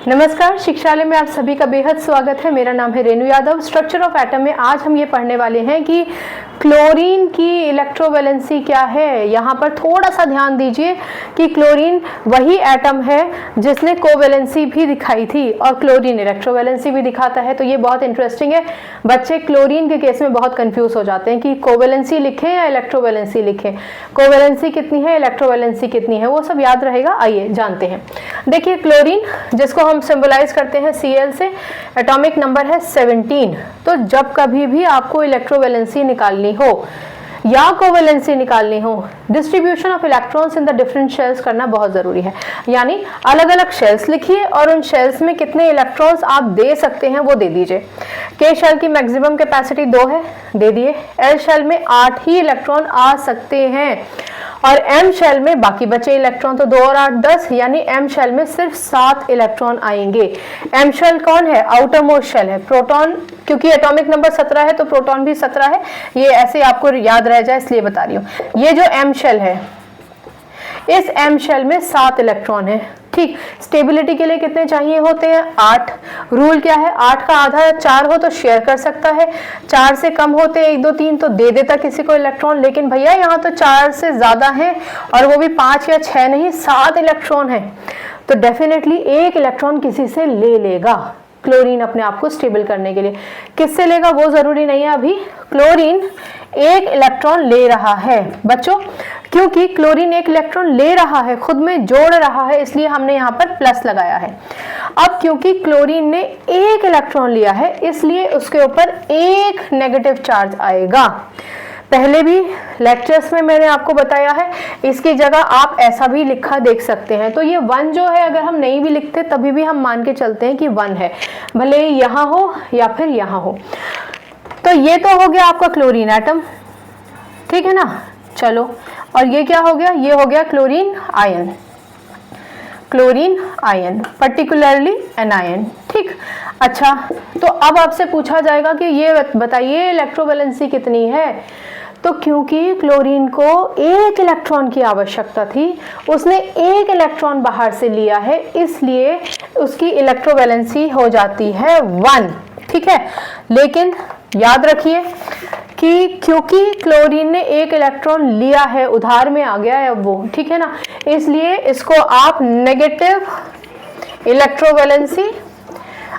नमस्कार, शिक्षालय में आप सभी का बेहद स्वागत है। मेरा नाम है Renu Yadav. Structure of atom में आज हम ये पढ़ने वाले हैं कि क्लोरीन की इलेक्ट्रोवैलेंसी क्या है। यहाँ पर थोड़ा सा ध्यान दीजिए कि क्लोरीन वही एटम है जिसने कोवैलेंसी भी दिखाई थी और क्लोरीन इलेक्ट्रोवैलेंसी भी दिखाता है। तो ये बहुत इंटरेस्टिंग है। बच्चे क्लोरीन के केस में बहुत कंफ्यूज हो जाते हैं कि कोवैलेंसी लिखें या इलेक्ट्रोवैलेंसी लिखें, कोवैलेंसी कितनी है, इलेक्ट्रोवैलेंसी कितनी है, वो सब याद रहेगा। आइए जानते हैं। देखिए, क्लोरीन जिसको हम सिंबलाइज करते हैं Cl से, एटॉमिक नंबर है 17। तो जब कभी भी आपको इलेक्ट्रोवैलेंसी निकालनी हो या कोवैलेंसी निकालनी हो, distribution of electrons in the different shells करना बहुत जरूरी है। यानी अलग अलग शेल्स लिखिए और उन शेल्स में कितने इलेक्ट्रॉन्स आप दे सकते हैं वो दे दीजिए। के शेल की मैक्सिमम कैपेसिटी 2 है, दे दिए। एल शेल में 8 ही इलेक्ट्रॉन आ सकते हैं और एम शेल में बाकी बचे इलेक्ट्रॉन तो 2 और 8 10, यानी एम शेल में सिर्फ 7 इलेक्ट्रॉन आएंगे। एम शेल कौन है? आउटर मोस्ट शेल है। प्रोटॉन, क्योंकि एटॉमिक नंबर 17 है तो प्रोटॉन भी 17 है। ये ऐसे आपको याद रह जाए इसलिए बता रही हूँ। ये जो एम शेल है, इस एम शेल में 7 इलेक्ट्रॉन है। ठीक, स्टेबिलिटी के लिए कितने चाहिए होते हैं? 8। रूल क्या है? 8 का आधा 4 हो तो शेयर कर सकता है, 4 से कम होते 1 2 3 तो दे देता किसी को इलेक्ट्रॉन। लेकिन भैया यहाँ तो 4 से ज्यादा है और वो भी 5 या 6 नहीं, 7 इलेक्ट्रॉन है, तो डेफिनेटली 1 इलेक्ट्रॉन किसी से ले लेगा क्लोरीन अपने आप को स्टेबल करने के लिए। किससे लेगा वो जरूरी नहीं है। अभी क्लोरीन 1 इलेक्ट्रॉन ले रहा है बच्चों, क्योंकि क्लोरीन 1 इलेक्ट्रॉन ले रहा है, खुद में जोड़ रहा है, इसलिए हमने यहाँ पर प्लस लगाया है। अब क्योंकि क्लोरीन ने 1 इलेक्ट्रॉन लिया है, इसलिए उसके ऊपर 1 नेगेटिव चार्ज आएगा। पहले भी लेक्चर्स में मैंने आपको बताया है, इसकी जगह आप ऐसा भी लिखा देख सकते हैं। तो ये 1 जो है, अगर हम नहीं भी लिखते तभी भी हम मान के चलते हैं कि 1 है, भले यहाँ हो या फिर यहाँ हो। तो ये तो हो गया आपका क्लोरीन एटम, ठीक है ना। चलो, और ये क्या हो गया? ये हो गया chlorine ion, chlorine ion, particularly anion. ठीक, अच्छा, तो अब आपसे पूछा जाएगा कि ये बताइए इलेक्ट्रोवैलेंसी कितनी है। तो क्योंकि क्लोरीन को 1 इलेक्ट्रॉन की आवश्यकता थी, उसने 1 इलेक्ट्रॉन बाहर से लिया है, इसलिए उसकी इलेक्ट्रोवैलेंसी हो जाती है 1। ठीक है, लेकिन याद रखिए कि क्योंकि क्लोरीन ने 1 इलेक्ट्रॉन लिया है, उधार में आ गया है अब वो, ठीक है ना, इसलिए इसको आप नेगेटिव इलेक्ट्रोवैलेंसी,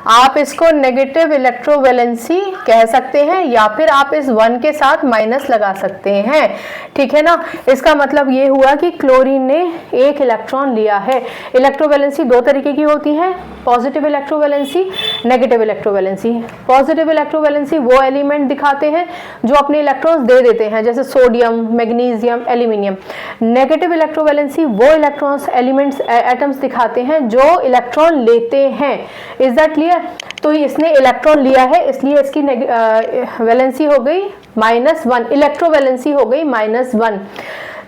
आप इसको नेगेटिव इलेक्ट्रोवैलेंसी कह सकते हैं, या फिर आप इस 1 के साथ माइनस लगा सकते हैं। ठीक है ना। इसका मतलब ये हुआ कि क्लोरीन ने 1 इलेक्ट्रॉन लिया है। इलेक्ट्रोवैलेंसी 2 तरीके की होती है, positive electrovalency, negative electrovalency. Positive electrovalency वो एलिमेंट दिखाते हैं जो अपने इलेक्ट्रॉन्स दे देते हैं, जैसे sodium, magnesium, aluminium. Negative electrovalency वो इलेक्ट्रॉन्स, एलिमेंट्स, एटम्स दिखाते हैं जो इलेक्ट्रॉन लेते हैं। Is that clear? तो इसने इलेक्ट्रॉन लिया है, इसलिए इसकी वैलेंसी हो गई -1, इलेक्ट्रोवैलेंसी हो गई -1।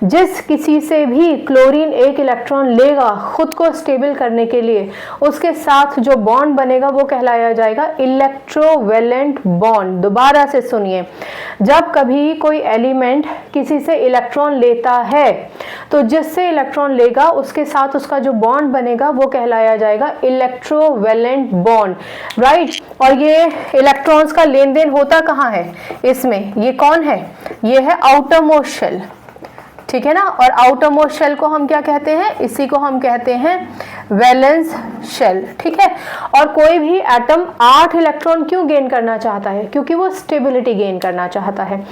जिस किसी से भी क्लोरीन 1 इलेक्ट्रॉन लेगा खुद को स्टेबल करने के लिए, उसके साथ जो बॉन्ड बनेगा वो कहलाया जाएगा इलेक्ट्रोवैलेंट बॉन्ड। दोबारा से सुनिए, जब कभी कोई एलिमेंट किसी से इलेक्ट्रॉन लेता है तो जिससे इलेक्ट्रॉन लेगा उसके साथ उसका जो बॉन्ड बनेगा वो कहलाया जाएगा इलेक्ट्रोवैलेंट बॉन्ड, राइट। और ये इलेक्ट्रॉन्स का लेन देन होता कहाँ है इसमें? ये कौन है? ये है आउटर मोस्ट शेल, ठीक है ना। और आउटर मोस्ट शेल को हम क्या कहते हैं? इसी को हम कहते हैं वैलेंस शेल, ठीक है। और कोई भी एटम 8 इलेक्ट्रॉन क्यों गेन करना चाहता है? क्योंकि वो स्टेबिलिटी गेन करना चाहता है।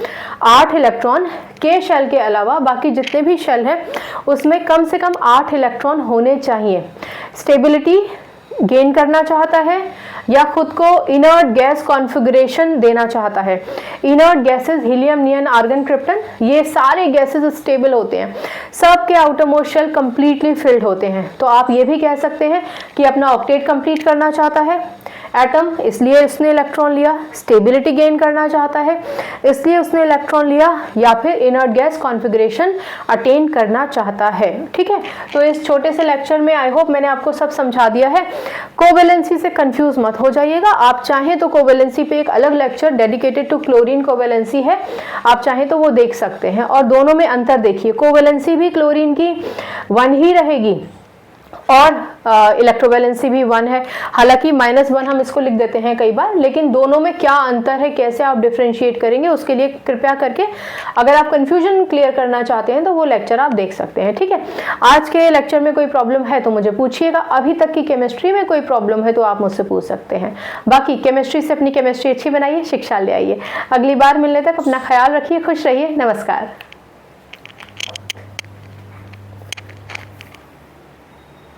8 इलेक्ट्रॉन के शेल के अलावा बाकी जितने भी शेल हैं उसमें कम से कम 8 इलेक्ट्रॉन होने चाहिए। स्टेबिलिटी गेन करना चाहता है या खुद को इनर्ट गैस कॉन्फ़िगरेशन देना चाहता है। Inert gases helium, neon, argon, krypton, ये सारे गैसेस स्टेबल होते हैं, सबके outermost shell completely filled होते हैं। तो आप ये भी कह सकते हैं कि अपना ऑक्टेट कंप्लीट करना चाहता है एटम, इसलिए उसने इलेक्ट्रॉन लिया। स्टेबिलिटी गेन करना चाहता है इसलिए उसने इलेक्ट्रॉन लिया, या फिर इनर्ट गैस कॉन्फ़िगरेशन अटेन करना चाहता है। ठीक है, तो इस छोटे से लेक्चर में आई होप मैंने आपको सब समझा दिया है। कोवैलेंसी से कंफ्यूज मत हो जाइएगा। आप चाहें तो कोवैलेंसी पे एक अलग lecture dedicated to chlorine covalency है, आप चाहें तो वो देख सकते हैं। और दोनों में अंतर देखिए, कोवैलेंसी भी क्लोरीन की 1 ही रहेगी और इलेक्ट्रोवैलेंसी भी 1 है। हालांकि -1 हम इसको लिख देते हैं कई बार, लेकिन दोनों में क्या अंतर है, कैसे आप डिफरेंशिएट करेंगे, उसके लिए कृपया करके अगर आप कंफ्यूजन क्लियर करना चाहते हैं तो वो लेक्चर आप देख सकते हैं। ठीक है, आज के लेक्चर में कोई प्रॉब्लम है तो मुझे पूछिएगा, अभी तक की केमिस्ट्री में कोई प्रॉब्लम है तो आप मुझसे पूछ सकते हैं। बाकी केमिस्ट्री से अपनी केमिस्ट्री अच्छी बनाइए, शिक्षा ले आइए। अगली बार मिलने तक अपना ख्याल रखिए, खुश रहिए, नमस्कार।